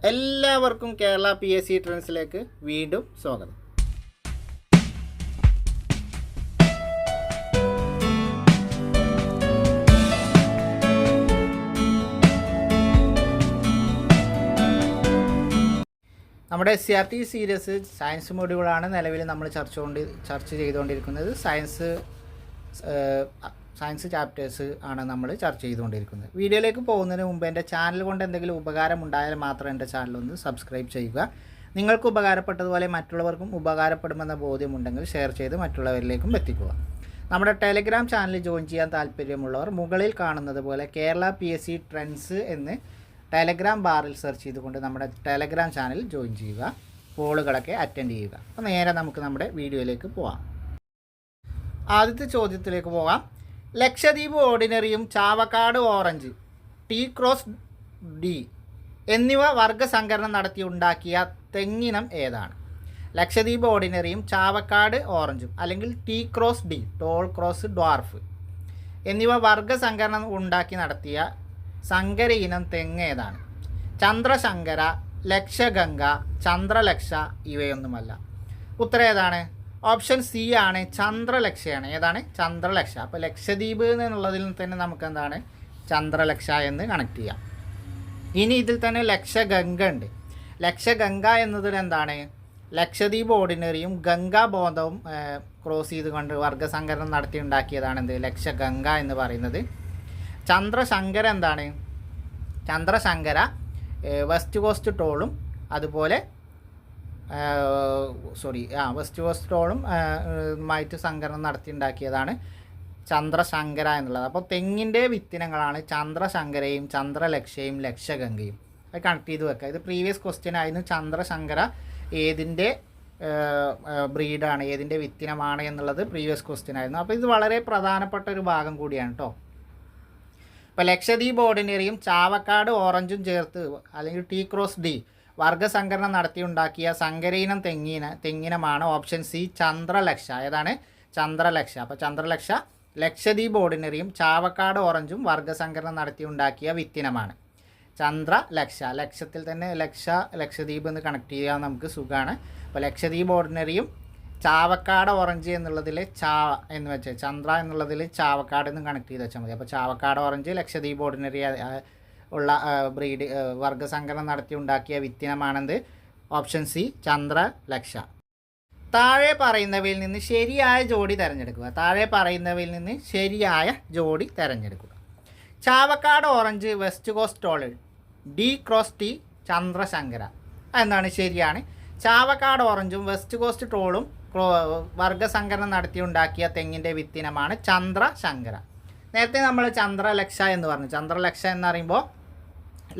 എല്ലാവർക്കും കേരള PSC ട്രെൻഡ്സിലേക്ക് വീണ്ടും സ്വാഗതം. നമ്മുടെ SCRT സീരീസ് സയൻസ് മൊഡ്യൂളാണ് നിലവിൽ നമ്മൾ ചർച്ച ചെയ്തുകൊണ്ടിരിക്കുന്നത്. സയൻസ് ചാപ്റ്റേഴ്സ് ആണ് നമ്മൾ ചർച്ച ചെയ്തുകൊണ്ടിരിക്കുന്നത്. വീഡിയോയിലേക്ക് പോകുന്നതിന് മുമ്പ് എൻ്റെ ചാനൽ കൊണ്ട് എന്തെങ്കിലും ഉപകാരം ഉണ്ടായാൽ മാത്രം എൻ്റെ ചാനലൊന്ന് സബ്സ്ക്രൈബ് ചെയ്യുക. നിങ്ങൾക്ക് ഉപകാരപ്പെട്ടതുപോലെ മറ്റുള്ളവർക്കും ഉപകാരപ്പെടുമെന്ന ബോധ്യമുണ്ടെങ്കിൽ ഷെയർ ചെയ്ത് മറ്റുള്ളവരിലേക്കും എത്തിക്കുക. നമ്മുടെ ടെലഗ്രാം ചാനൽ ജോയിൻ ചെയ്യാൻ താല്പര്യമുള്ളവർ മുകളിൽ കാണുന്നത് പോലെ കേരള PSC ട്രെൻഡ്സ് എന്ന് ടെലഗ്രാം ബാറിൽ സെർച്ച് ചെയ്തുകൊണ്ട് നമ്മുടെ ടെലഗ്രാം ചാനൽ ജോയിൻ ചെയ്യുക. കോളുകളൊക്കെ അറ്റൻഡ് ചെയ്യുക. അപ്പോൾ നേരെ നമുക്ക് നമ്മുടെ വീഡിയോയിലേക്ക് പോകാം. ആദ്യത്തെ ചോദ്യത്തിലേക്ക് പോകാം. ലക്ഷദ്വീപ് ഓർഡിനറിയും ചാവക്കാട് ഓറഞ്ച് T-D എന്നിവ വർഗ്ഗസങ്കരണം നടത്തി ഉണ്ടാക്കിയ തെങ്ങിനം ഏതാണ്? ലക്ഷദ്വീപ് ഓർഡിനറിയും ചാവക്കാട് ഓറഞ്ചും അല്ലെങ്കിൽ T-D ടോൾ ക്രോസ് ഡ്വാർഫ് എന്നിവ വർഗ്ഗസങ്കരണം ഉണ്ടാക്കി നടത്തിയ സങ്കര ഇനം തെങ്ങ് ഏതാണ്? ചന്ദ്രശങ്കര, ലക്ഷഗംഗ, ചന്ദ്രലക്ഷ ഇവയൊന്നുമല്ല. ഉത്തരം ഏതാണ്? ഓപ്ഷൻ സി ആണ്, ചന്ദ്രലക്ഷയാണ്. ഏതാണ്? ചന്ദ്രലക്ഷ. അപ്പോൾ ലക്ഷദ്വീപ് എന്നുള്ളതിൽ തന്നെ നമുക്ക് എന്താണ് ചന്ദ്രലക്ഷ എന്ന് കണക്ട് ചെയ്യാം. ഇനി ഇതിൽ തന്നെ ലക്ഷഗംഗ ഉണ്ട്. ലക്ഷഗംഗ എന്നതിൽ എന്താണ്? ലക്ഷദ്വീപ് ഓർഡിനറിയും ഗംഗാ ബോധവും ക്രോസ് ചെയ്തുകൊണ്ട് വർഗ്ഗസങ്കരണം നടത്തി ഉണ്ടാക്കിയതാണ് എന്ത് ലക്ഷഗംഗ എന്ന് പറയുന്നത്. ചന്ദ്രശങ്കര എന്താണ്? ചന്ദ്രശങ്കര വെസ്റ്റ് കോസ്റ്റ് ടോളും അതുപോലെ വെസ്റ്റ് കോസ്റ്റ് ടോളും മായിട്ട് സങ്കരണം നടത്തി ഉണ്ടാക്കിയതാണ് ചന്ദ്രശങ്കര എന്നുള്ളത്. അപ്പോൾ തെങ്ങിൻ്റെ വിത്തിനങ്ങളാണ് ചന്ദ്രശങ്കരയും ചന്ദ്രലക്ഷയും ലക്ഷഗംഗയും. അത് കണക്ട് ചെയ്ത് വെക്കുക. ഇത് പ്രീവിയസ് ക്വസ്റ്റ്യൻ ആയിരുന്നു. ചന്ദ്രശങ്കര ഏതിൻ്റെ ബ്രീഡാണ്, ഏതിൻ്റെ വിത്തിനമാണ് എന്നുള്ളത് പ്രീവിയസ് ക്വസ്റ്റ്യൻ ആയിരുന്നു. അപ്പോൾ ഇത് വളരെ പ്രധാനപ്പെട്ട ഒരു ഭാഗം കൂടിയാണ് കേട്ടോ. ഇപ്പോൾ ലക്ഷദ്വീപ് ഓർഡിനറിയും ചാവക്കാട് ഓറഞ്ചും ചേർത്ത് അല്ലെങ്കിൽ T-D വർഗ്ഗസങ്കരണം നടത്തി ഉണ്ടാക്കിയ സങ്കരയിനം തെങ്ങിനമാണ് ഓപ്ഷൻ സി ചന്ദ്രലക്ഷ. ഏതാണ്? ചന്ദ്രലക്ഷ. അപ്പോൾ ചന്ദ്രലക്ഷ ലക്ഷദ്വീപ് ഓർഡിനറിയും ചാവക്കാട് ഓറഞ്ചും വർഗ്ഗസങ്കരണം നടത്തി ഉണ്ടാക്കിയ വിത്തിനമാണ് ചന്ദ്രലക്ഷ. ലക്ഷത്തിൽ തന്നെ ലക്ഷദ്വീപ് എന്ന് കണക്ട് ചെയ്യാൻ നമുക്ക് സുഖമാണ്. അപ്പോൾ ലക്ഷദ്വീപ് ഓർഡിനറിയും ചാവക്കാട് ഓറഞ്ച് എന്നുള്ളതിൽ എന്ന് വെച്ചാൽ ചന്ദ്ര എന്നുള്ളതിൽ ചാവക്കാട് എന്ന് കണക്ട് ചെയ്ത് വെച്ചാൽ മതി. അപ്പോൾ ചാവക്കാട് ഓറഞ്ച് ലക്ഷദ്വീപ് ഓർഡിനറി ഉള്ള ബ്രീഡ് വർഗ്ഗസങ്കരണം നടത്തി ഉണ്ടാക്കിയ വിത്തിനമാണെന്ത്? Option C Chandralaksha. താഴെ പറയുന്നവയിൽ നിന്ന് ശരിയായ ജോഡി തിരഞ്ഞെടുക്കുക. Chavakkad orange west coast tall D-D Chandrashankara എന്താണ്? ശരിയാണ്. ചാവക്കാട് ഓറഞ്ചും വെസ്റ്റ് കോസ്റ്റ് ടോളും വർഗ്ഗസങ്കരണം നടത്തി ഉണ്ടാക്കിയ തെങ്ങിൻ്റെ വിത്തിനമാണ് ചന്ദ്രശങ്കര. നേരത്തെ നമ്മൾ ചന്ദ്രലക്ഷ എന്ന് പറഞ്ഞു. ചന്ദ്രലക്ഷ എന്ന് പറയുമ്പോൾ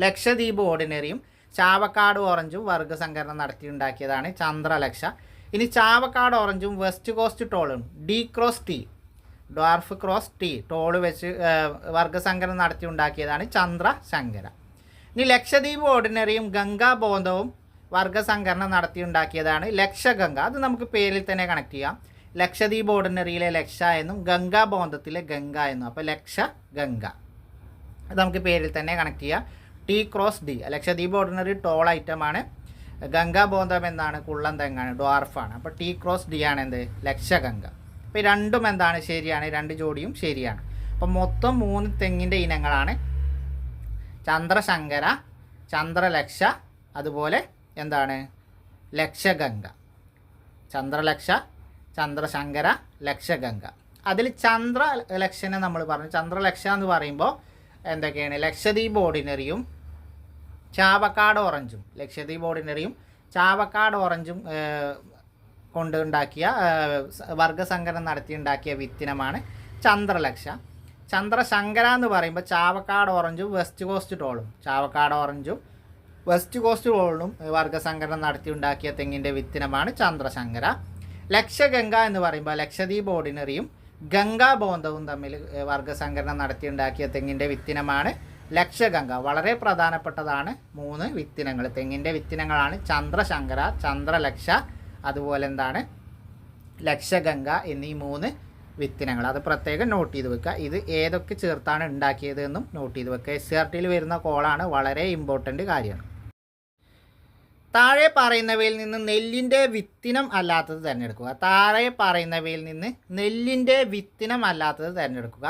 ലക്ഷദ്വീപ് ഓർഡിനറിയും ചാവക്കാട് ഓറഞ്ചും വർഗ്ഗസങ്കരണം നടത്തി ഉണ്ടാക്കിയതാണ് ചന്ദ്രലക്ഷ. ഇനി ചാവക്കാട് ഓറഞ്ചും വെസ്റ്റ് കോസ്റ്റ് ടോളും D-D dwarf cross T tall വെച്ച് വർഗ്ഗസങ്കരണം നടത്തി ഉണ്ടാക്കിയതാണ് ചന്ദ്രശങ്കര. ഇനി ലക്ഷദ്വീപ് ഓർഡിനറിയും ഗംഗാ ബോധവും വർഗ്ഗസങ്കരണം നടത്തി ഉണ്ടാക്കിയതാണ് ലക്ഷഗംഗ. അത് നമുക്ക് പേരിൽ തന്നെ കണക്ട് ചെയ്യാം. ലക്ഷദ്വീപ് ഓർഡിനറിയിലെ ലക്ഷ എന്നും ഗംഗാ ബോധത്തിലെ ഗംഗ എന്നും. അപ്പോൾ ലക്ഷഗംഗ അത് നമുക്ക് പേരിൽ തന്നെ കണക്ട് ചെയ്യാം. T-D ലക്ഷദ്വീപ് ഓർഡിനറി ടോൾ ഐറ്റമാണ്. ഗംഗാ ബോധം എന്നാണ്? കുള്ളൻ തെങ്ങാണ്, ഡ്വാർഫാണ്. അപ്പോൾ T-D ആണ് എന്ത്? ലക്ഷഗംഗ. അപ്പോൾ രണ്ടും എന്താണ്? ശരിയാണ്. രണ്ട് ജോഡിയും ശരിയാണ്. അപ്പോൾ മൊത്തം 3 തെങ്ങിൻ്റെ ഇനങ്ങളാണ് ചന്ദ്രശങ്കര, ചന്ദ്രലക്ഷ, അതുപോലെ എന്താണ് ലക്ഷഗംഗ. ചന്ദ്രലക്ഷ, ചന്ദ്രശങ്കര, ലക്ഷഗംഗ. അതിൽ ചന്ദ്രലക്ഷനെ നമ്മൾ പറഞ്ഞു. ചന്ദ്രലക്ഷ എന്ന് പറയുമ്പോൾ എന്തൊക്കെയാണ്? ലക്ഷദ്വീപ് ഓർഡിനറിയും ചാവക്കാട് ഓറഞ്ചും കൊണ്ടുണ്ടാക്കിയ വർഗ്ഗസങ്കരണം നടത്തി ഉണ്ടാക്കിയ വിത്തിനമാണ് ചന്ദ്രലക്ഷ. ചന്ദ്രശങ്കര എന്ന് പറയുമ്പോൾ ചാവക്കാട് ഓറഞ്ചും വെസ്റ്റ് കോസ്റ്റ് ടോളും വർഗ്ഗസങ്കരണം നടത്തി ഉണ്ടാക്കിയ തെങ്ങിൻ്റെ വിത്തിനമാണ് ചന്ദ്രശങ്കര. ലക്ഷഗംഗ എന്ന് പറയുമ്പോൾ ലക്ഷദ്വീപ് ഓർഡിനറിയും ഗംഗാ ബോധവും തമ്മിൽ വർഗ്ഗസങ്കരണം നടത്തി ഉണ്ടാക്കിയ തെങ്ങിൻ്റെ വിത്തിനമാണ് ലക്ഷഗംഗ. വളരെ പ്രധാനപ്പെട്ടതാണ് 3 വിത്തിനങ്ങൾ. തെങ്ങിൻ്റെ വിത്തിനങ്ങളാണ് ചന്ദ്രശങ്കര, ചന്ദ്രലക്ഷ, അതുപോലെ എന്താണ് ലക്ഷഗംഗ എന്നീ 3 വിത്തിനങ്ങൾ. അത് പ്രത്യേകം നോട്ട് ചെയ്ത് വെക്കുക. ഇത് ഏതൊക്കെ ചേർത്താണ് ഉണ്ടാക്കിയത് എന്നും നോട്ട് ചെയ്ത് വെക്കുക. SCRTയിൽ വരുന്ന കോളാണ്. വളരെ ഇമ്പോർട്ടൻ്റ് കാര്യമാണ്. താഴെ പറയുന്നവയിൽ നിന്ന് നെല്ലിൻ്റെ വിത്തിനം അല്ലാത്തത് തിരഞ്ഞെടുക്കുക. താഴെ പറയുന്നവയിൽ നിന്ന് നെല്ലിൻ്റെ വിത്തിനം അല്ലാത്തത് തിരഞ്ഞെടുക്കുക.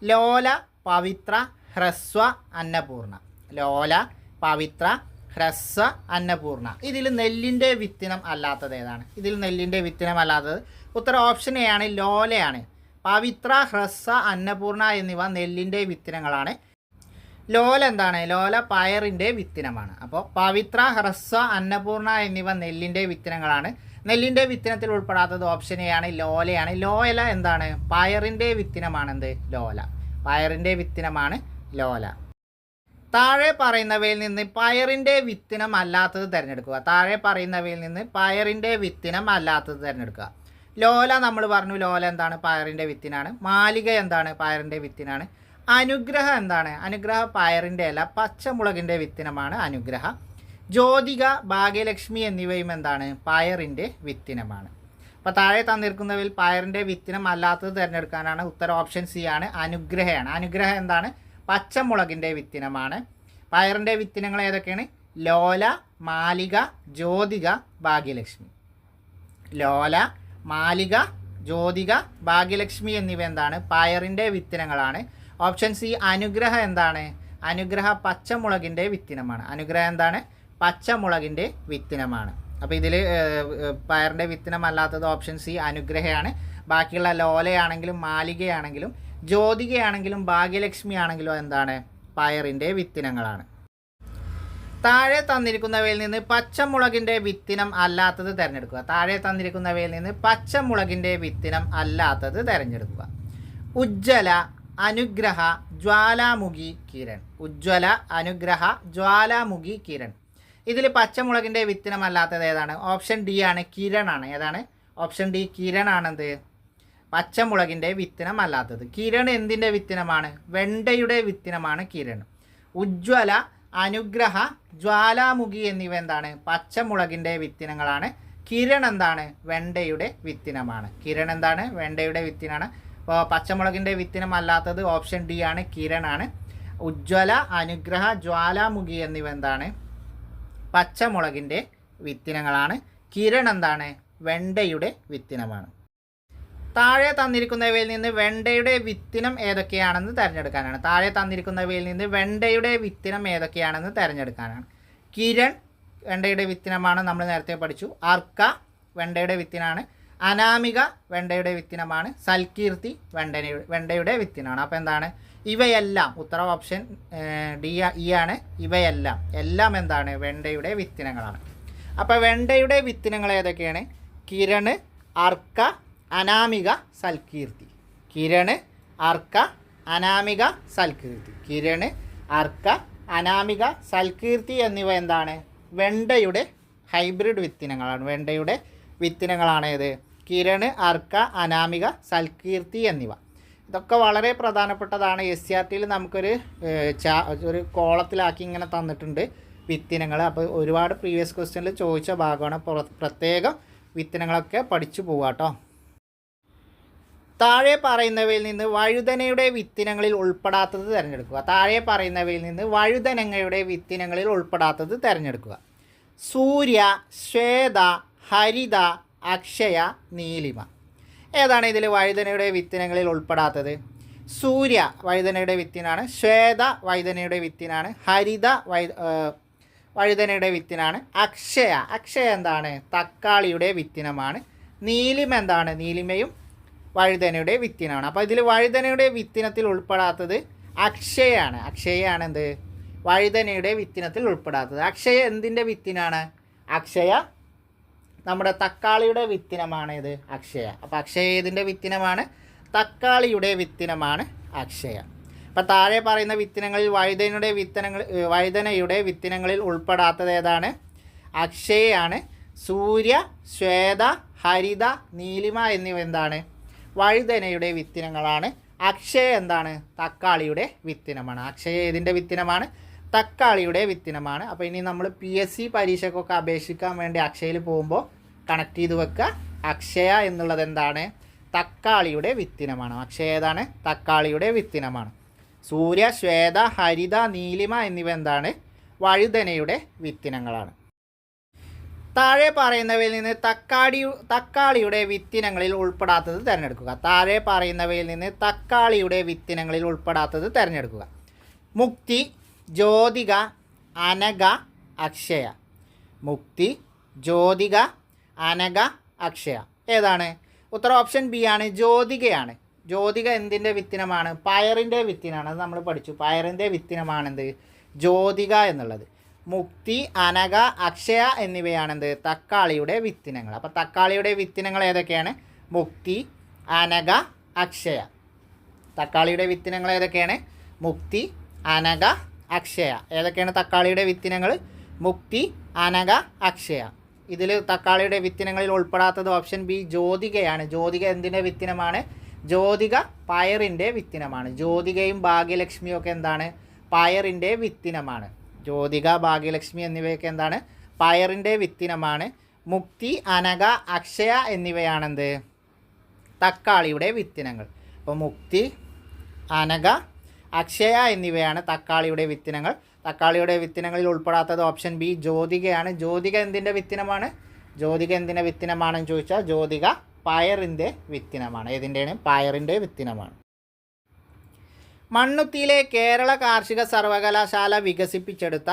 ലോല, പവിത്ര, ഹ്രസ്വ, അന്നപൂർണ. ലോല, പവിത്ര, ഹ്രസ്വ, അന്നപൂർണ. ഇതിൽ നെല്ലിൻ്റെ വിത്തിനം അല്ലാത്തത് ഏതാണ്? ഇതിൽ നെല്ലിൻ്റെ വിത്തിനം അല്ലാത്തത് ഉത്തരം ഓപ്ഷൻ എ ആണ്, ലോലയാണ്. പവിത്ര, ഹ്രസ്വ, അന്നപൂർണ എന്നിവ നെല്ലിൻ്റെ വിത്തിനങ്ങളാണ്. ലോല എന്താണ്? ലോല പയറിൻ്റെ വിത്തിനമാണ്. അപ്പോൾ പവിത്ര, ഹ്രസ്വ, അന്നപൂർണ എന്നിവ നെല്ലിൻ്റെ വിത്തിനങ്ങളാണ്. നെല്ലിൻ്റെ വിത്തിനത്തിൽ ഉൾപ്പെടാത്തത് ഓപ്ഷൻ എ ആണ്, ലോലയാണ്. ലോല എന്താണ്? പയറിൻ്റെ വിത്തിനമാണ്. എന്ത്? ലോല. പയറിൻ്റെ വിത്തിനമാണ് ലോല. താഴെ പറയുന്നവയിൽ നിന്ന് പയറിൻ്റെ വിത്തിനം അല്ലാത്തത് തിരഞ്ഞെടുക്കുക. താഴെ പറയുന്നവയിൽ നിന്ന് പയറിൻ്റെ വിത്തിനം അല്ലാത്തത് തിരഞ്ഞെടുക്കുക. ലോല നമ്മൾ പറഞ്ഞു, ലോല എന്താണ്? പയറിൻ്റെ വിത്തിനാണ്. മാലിക എന്താണ്? പയറിൻ്റെ വിത്തിനാണ്. അനുഗ്രഹ എന്താണ്? അനുഗ്രഹ പയറിൻ്റെ അല്ല, പച്ചമുളകിൻ്റെ വിത്തിനമാണ് അനുഗ്രഹ. ജ്യോതിക, ഭാഗ്യലക്ഷ്മി എന്നിവയും എന്താണ്? പയറിൻ്റെ വിത്തിനമാണ്. അപ്പോൾ താഴെ തന്നിരിക്കുന്നവയിൽ പയറിൻ്റെ വിത്തിനം അല്ലാത്തത് തിരഞ്ഞെടുക്കാനാണ്. ഉത്തരം ഓപ്ഷൻ സി ആണ്, അനുഗ്രഹയാണ്. അനുഗ്രഹം എന്താണ്? പച്ചമുളകിൻ്റെ വിത്തിനമാണ്. പയറിൻ്റെ വിത്തിനങ്ങൾ ഏതൊക്കെയാണ്? ലോല, മാലിക, ജ്യോതിക, ഭാഗ്യലക്ഷ്മി. ലോല, മാലിക, ജ്യോതിക, ഭാഗ്യലക്ഷ്മി എന്നിവ എന്താണ്? പയറിൻ്റെ വിത്തിനങ്ങളാണ്. ഓപ്ഷൻ സി അനുഗ്രഹ എന്താണ്? അനുഗ്രഹ പച്ചമുളകിൻ്റെ വിത്തിനമാണ്. അനുഗ്രഹം എന്താണ്? പച്ചമുളകിൻ്റെ വിത്തിനമാണ്. അപ്പോൾ ഇതിൽ പയറിൻ്റെ വിത്തിനം അല്ലാത്തത് ഓപ്ഷൻ സി അനുഗ്രഹയാണ്. ബാക്കിയുള്ള ലോലയാണെങ്കിലും മാലികയാണെങ്കിലും ജ്യോതികയാണെങ്കിലും ഭാഗ്യലക്ഷ്മി ആണെങ്കിലും എന്താണ്? പയറിൻ്റെ വിത്തിനങ്ങളാണ്. താഴെ തന്നിരിക്കുന്നവയിൽ നിന്ന് പച്ചമുളകിൻ്റെ വിത്തിനം അല്ലാത്തത് തിരഞ്ഞെടുക്കുക. താഴെ തന്നിരിക്കുന്നവയിൽ നിന്ന് പച്ചമുളകിൻ്റെ വിത്തിനം അല്ലാത്തത് തിരഞ്ഞെടുക്കുക. ഉജ്ജ്വല, അനുഗ്രഹ, ജ്വാലാമുഖി, കിരൺ. ഉജ്ജ്വല, അനുഗ്രഹ, ജ്വാലാമുഖി, കിരൺ. ഇതിൽ പച്ചമുളകിൻ്റെ വിത്തിനം അല്ലാത്തത് ഏതാണ്? ഓപ്ഷൻ ഡി ആണ്, കിരൺ ആണ്. ഏതാണ്? ഓപ്ഷൻ ഡി, കിരൺ ആണെന്ത്? പച്ചമുളകിൻ്റെ വിത്തിനം അല്ലാത്തത്. കിരൺ എന്തിൻ്റെ വിത്തിനമാണ്? വെണ്ടയുടെ വിത്തിനമാണ് കിരൺ. ഉജ്ജ്വല, അനുഗ്രഹ, ജ്വാലാമുഖി എന്നിവ എന്താണ്? പച്ചമുളകിൻ്റെ വിത്തിനങ്ങളാണ്. കിരൺ എന്താണ്? വെണ്ടയുടെ വിത്തിനമാണ്. കിരൺ എന്താണ്? വെണ്ടയുടെ വിത്തിനാണ്. അപ്പോൾ പച്ചമുളകിൻ്റെ വിത്തിനം അല്ലാത്തത് ഓപ്ഷൻ ഡി ആണ്, കിരൺ ആണ്. ഉജ്ജ്വല, അനുഗ്രഹ, ജ്വാലാമുഖി എന്നിവ എന്താണ്? പച്ചമുളകിൻ്റെ വിത്തിനങ്ങളാണ്. കിരൺ എന്താണ്? വെണ്ടയുടെ വിത്തിനമാണ്. താഴെ തന്നിരിക്കുന്നവയിൽ നിന്ന് വെണ്ടയുടെ വിത്തിനം ഏതൊക്കെയാണെന്ന് തിരഞ്ഞെടുക്കാനാണ്. താഴെ തന്നിരിക്കുന്നവയിൽ നിന്ന് വെണ്ടയുടെ വിത്തിനം ഏതൊക്കെയാണെന്ന് തിരഞ്ഞെടുക്കാനാണ്. കിരൺ വെണ്ടയുടെ വിത്തിനമാണ്, നമ്മൾ നേരത്തെ പഠിച്ചു. അർക്ക വെണ്ടയുടെ വിത്തിനാണ്. അനാമിക വെണ്ടയുടെ വിത്തിനമാണ്. സൽകീർത്തി വെണ്ടയുടെ വിത്തിനാണ്. അപ്പോൾ എന്താണ്? ഇവയെല്ലാം ഉത്തരം ഓപ്ഷൻ ഡി ഇ ആണ്. ഇവയെല്ലാം എന്താണ്? വെണ്ടയുടെ വിത്തിനങ്ങളാണ്. അപ്പോൾ വെണ്ടയുടെ വിത്തിനങ്ങൾ ഏതൊക്കെയാണ്? കിരൺ, അർക്ക, അനാമിക, സൽകീർത്തി. കിരൺ, അർക്ക, അനാമിക, സൽകീർത്തി. കിരൺ, അർക്ക, അനാമിക, സൽകീർത്തി എന്നിവ എന്താണ്? വെണ്ടയുടെ ഹൈബ്രിഡ് വിത്തിനങ്ങളാണ്. വെണ്ടയുടെ വിത്തിനങ്ങളാണ് ഏത്? കിരൺ, അർക്ക, അനാമിക, സൽകീർത്തി എന്നിവ. ഇതൊക്കെ വളരെ പ്രധാനപ്പെട്ടതാണ്. SCRTയിൽ നമുക്കൊരു ഒരു കോളത്തിലാക്കി ഇങ്ങനെ തന്നിട്ടുണ്ട് വിത്തിനങ്ങൾ. അപ്പോൾ ഒരുപാട് പ്രീവിയസ് ക്വസ്റ്റ്യനിൽ ചോദിച്ച ഭാഗമാണ്. പ്രത്യേകം വിത്തിനങ്ങളൊക്കെ പഠിച്ചു പോകാട്ടോ. താഴെ പറയുന്നവയിൽ നിന്ന് വഴുതനയുടെ വിത്തിനങ്ങളിൽ ഉൾപ്പെടാത്തത് തിരഞ്ഞെടുക്കുക. താഴെ പറയുന്നവയിൽ നിന്ന് വഴുതനങ്ങയുടെ വിത്തിനങ്ങളിൽ ഉൾപ്പെടാത്തത് തിരഞ്ഞെടുക്കുക. സൂര്യ, ശ്വേത, ഹരിത, അക്ഷയ, നീലിമ. ഏതാണ് ഇതിൽ വഴുതനയുടെ വിത്തിനങ്ങളിൽ ഉൾപ്പെടാത്തത്? സൂര്യ വഴുതനയുടെ വിത്തിനാണ്. ശ്വേത വഴുതനയുടെ വിത്തിനാണ്. ഹരിത വഴുതനയുടെ വിത്തിനാണ്. അക്ഷയ എന്താണ്? തക്കാളിയുടെ വിത്തിനമാണ്. നീലിമ എന്താണ്? നീലിമയും വഴുതനയുടെ വിത്തിനാണ്. അപ്പോൾ ഇതിൽ വഴുതനയുടെ വിത്തിനത്തിൽ ഉൾപ്പെടാത്തത് അക്ഷയാണ്. അക്ഷയാണ് എന്ത്? വഴുതനയുടെ വിത്തിനത്തിൽ ഉൾപ്പെടാത്തത്. അക്ഷയ എന്തിൻ്റെ വിത്തിനാണ്? അക്ഷയ നമ്മുടെ തക്കാളിയുടെ വിത്തിനമാണ്. ഇത് അക്ഷയ. അപ്പോൾ അക്ഷയ ഏതിൻ്റെ വിത്തിനമാണ്? തക്കാളിയുടെ വിത്തിനമാണ് അക്ഷയ. അപ്പോൾ താഴെ പറയുന്ന വിത്തിനങ്ങളിൽ വഴുതനയുടെ വിത്തിനങ്ങളിൽ ഉൾപ്പെടാത്തത് ഏതാണ്? അക്ഷയയാണ്. സൂര്യ, ശ്വേത, ഹരിത, നീലിമ എന്നിവ എന്താണ്? വഴുതനയുടെ വിത്തിനങ്ങളാണ്. അക്ഷയ എന്താണ്? തക്കാളിയുടെ വിത്തിനമാണ്. അക്ഷയ ഏതിൻ്റെ വിത്തിനമാണ്? തക്കാളിയുടെ വിത്തിനമാണ്. അപ്പോൾ ഇനി നമ്മൾ PSC പരീക്ഷയ്ക്കൊക്കെ അപേക്ഷിക്കാൻ വേണ്ടി അക്ഷയയിൽ പോകുമ്പോൾ കണക്ട് ചെയ്ത് വെക്കുക. അക്ഷയ എന്നുള്ളത് എന്താണ്? തക്കാളിയുടെ വിത്തിനമാണ്. അക്ഷയ ഏതാണ്? തക്കാളിയുടെ വിത്തിനമാണ്. സൂര്യ, ശ്വേത, ഹരിത, നീലിമ എന്നിവ എന്താണ്? വഴുതനയുടെ വിത്തിനങ്ങളാണ്. താഴെ പറയുന്നവയിൽ നിന്ന് തക്കാളിയുടെ വിത്തിനങ്ങളിൽ ഉൾപ്പെടാത്തത് തിരഞ്ഞെടുക്കുക. താഴെ പറയുന്നവയിൽ നിന്ന് തക്കാളിയുടെ വിത്തിനങ്ങളിൽ ഉൾപ്പെടാത്തത് തിരഞ്ഞെടുക്കുക. മുക്തി, ജ്യോതിക, അനഘ, അക്ഷയ. മുക്തി, ജ്യോതിക, അനഘ, അക്ഷയ. ഏതാണ് ഉത്തരം? ഓപ്ഷൻ ബി ആണ്, ജ്യോതികയാണ്. ജ്യോതിക എന്തിൻ്റെ വിത്തിനമാണ്? പയറിൻ്റെ വിത്തിനാണ്. അത് നമ്മൾ പഠിച്ചു. പയറിൻ്റെ വിത്തിനമാണെന്ത്? ജ്യോതിക എന്നുള്ളത്. മുക്തി, അനഘ, അക്ഷയ എന്നിവയാണെന്ത്? തക്കാളിയുടെ വിത്തിനങ്ങൾ. അപ്പോൾ തക്കാളിയുടെ വിത്തിനങ്ങൾ ഏതൊക്കെയാണ്? മുക്തി, അനഘ, അക്ഷയ. തക്കാളിയുടെ വിത്തിനങ്ങൾ ഏതൊക്കെയാണ്? മുക്തി, അനഘ, അക്ഷയ. ഏതൊക്കെയാണ് തക്കാളിയുടെ വിത്തിനങ്ങൾ? മുക്തി, അനഘ, അക്ഷയ. ഇതിൽ തക്കാളിയുടെ വിത്തിനങ്ങളിൽ ഉൾപ്പെടാത്തത് ഓപ്ഷൻ ബി ജ്യോതികയാണ്. ജ്യോതിക എന്തിൻ്റെ വിത്തിനമാണ്? ജ്യോതിക പയറിൻ്റെ വിത്തിനമാണ്. ജ്യോതികയും ഭാഗ്യലക്ഷ്മിയും ഒക്കെ എന്താണ്? പയറിൻ്റെ വിത്തിനമാണ്. ജ്യോതിക, ഭാഗ്യലക്ഷ്മി എന്നിവയൊക്കെ എന്താണ്? പയറിൻ്റെ വിത്തിനമാണ്. മുക്തി, അനഘ, അക്ഷയ എന്നിവയാണെന്ത്? തക്കാളിയുടെ വിത്തിനങ്ങൾ. അപ്പോൾ മുക്തി, അനഘ, അക്ഷയ എന്നിവയാണ് തക്കാളിയുടെ വിത്തിനങ്ങൾ. തക്കാളിയുടെ വിത്തിനങ്ങളിൽ ഉൾപ്പെടാത്തത് ഓപ്ഷൻ ബി ജ്യോതികയാണ്. ജ്യോതിക എന്തിൻ്റെ വിത്തിനമാണ്? ജ്യോതിക എന്തിൻ്റെ വിത്തിനമാണെന്ന് ചോദിച്ചാൽ ജ്യോതിക പയറിൻ്റെ വിത്തിനമാണ്. ഏതിൻ്റെയാണ്? പയറിൻ്റെ വിത്തിനമാണ്. മണ്ണുത്തിയിലെ കേരള കാർഷിക സർവകലാശാല വികസിപ്പിച്ചെടുത്ത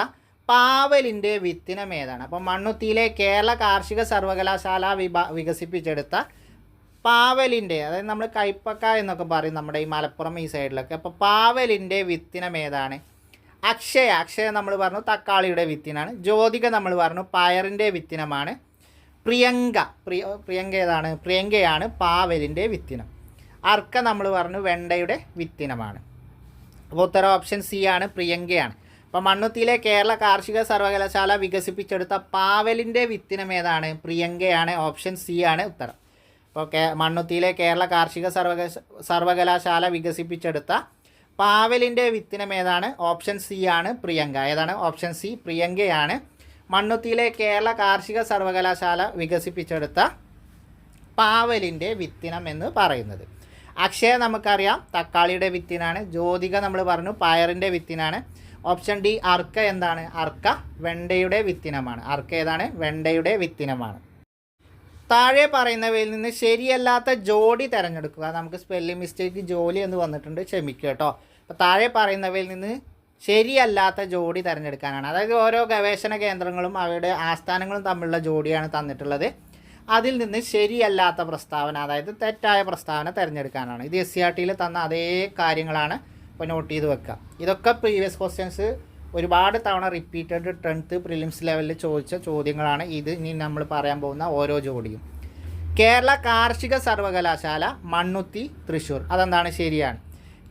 പാവലിൻ്റെ വിത്തിനം ഏതാണ്? അപ്പം മണ്ണുത്തിയിലെ കേരള കാർഷിക സർവകലാശാല വികസിപ്പിച്ചെടുത്ത പാവലിൻ്റെ, അതായത് നമ്മൾ കൈപ്പക്ക എന്നൊക്കെ പറയും നമ്മുടെ ഈ മലപ്പുറം ഈ സൈഡിലൊക്കെ. അപ്പോൾ പാവലിൻ്റെ വിത്തിനം ഏതാണ്? അക്ഷയ. അക്ഷയ നമ്മൾ പറഞ്ഞു തക്കാളിയുടെ വിത്തിനാണ്. ജ്യോതിക നമ്മൾ പറഞ്ഞു പയറിൻ്റെ വിത്തിനമാണ്. പ്രിയങ്ക ഏതാണ്? പ്രിയങ്കയാണ് പാവലിൻ്റെ വിത്തിനം. അർക്ക നമ്മൾ പറഞ്ഞു വെണ്ടയുടെ വിത്തിനമാണ്. അപ്പോൾ ഉത്തരം ഓപ്ഷൻ സി ആണ്, പ്രിയങ്കയാണ്. അപ്പോൾ മണ്ണുത്തിയിലെ കേരള കാർഷിക സർവകലാശാല വികസിപ്പിച്ചെടുത്ത പാവലിൻ്റെ വിത്തിനം ഏതാണ്? പ്രിയങ്കയാണ്. ഓപ്ഷൻ സി ആണ് ഉത്തരം. അപ്പോൾ മണ്ണുത്തിയിലെ കേരള കാർഷിക സർവകലാശാല വികസിപ്പിച്ചെടുത്ത പാവലിൻ്റെ വിത്തിനം ഏതാണ്? ഓപ്ഷൻ സി ആണ്, പ്രിയങ്ക. ഏതാണ്? ഓപ്ഷൻ സി, പ്രിയങ്കയാണ് മണ്ണുത്തിയിലെ കേരള കാർഷിക സർവകലാശാല വികസിപ്പിച്ചെടുത്ത പാവലിൻ്റെ വിത്തിനം എന്ന് പറയുന്നത്. അക്ഷയ നമുക്കറിയാം തക്കാളിയുടെ വിത്തിനാണ്. ജ്യോതിക നമ്മൾ പറഞ്ഞു പയറിൻ്റെ വിത്തിനാണ്. ഓപ്ഷൻ ഡി അർക്ക എന്താണ്? അർക്ക വെണ്ടയുടെ വിത്തിനമാണ്. അർക്ക ഏതാണ്? വെണ്ടയുടെ വിത്തിനമാണ്. താഴെ പറയുന്നവയിൽ നിന്ന് ശരിയല്ലാത്ത ജോഡി തിരഞ്ഞെടുക്കുക. നമുക്ക് സ്പെല്ലിംഗ് മിസ്റ്റേക്ക് ജോലി എന്ന് വന്നിട്ടുണ്ട്, ക്ഷമിക്കുക കേട്ടോ. അപ്പോൾ താഴെ പറയുന്നവയിൽ നിന്ന് ശരിയല്ലാത്ത ജോഡി തിരഞ്ഞെടുക്കാനാണ്. അതായത് ഓരോ ഗവേഷണ കേന്ദ്രങ്ങളും അവയുടെ ആസ്ഥാനങ്ങളും തമ്മിലുള്ള ജോഡിയാണ് തന്നിട്ടുള്ളത്. അതിൽ നിന്ന് ശരിയല്ലാത്ത പ്രസ്താവന, അതായത് തെറ്റായ പ്രസ്താവന തിരഞ്ഞെടുക്കാനാണ്. ഇത് SCERT തന്ന അതേ കാര്യങ്ങളാണ്. ഇപ്പോൾ നോട്ട് ചെയ്ത് വെക്കുക. ഇതൊക്കെ പ്രീവിയസ് ക്വസ്റ്റ്യൻസ് ഒരുപാട് തവണ റിപ്പീറ്റഡ് 10th പ്രിലിംസ് ലെവലിൽ ചോദിച്ച ചോദ്യങ്ങളാണ്. ഇത് ഇനി നമ്മൾ പറയാൻ പോകുന്ന ഓരോ ജോഡിയും. കേരള കാർഷിക സർവകലാശാല മണ്ണുത്തി തൃശ്ശൂർ. അതെന്താണ്? ശരിയാണ്.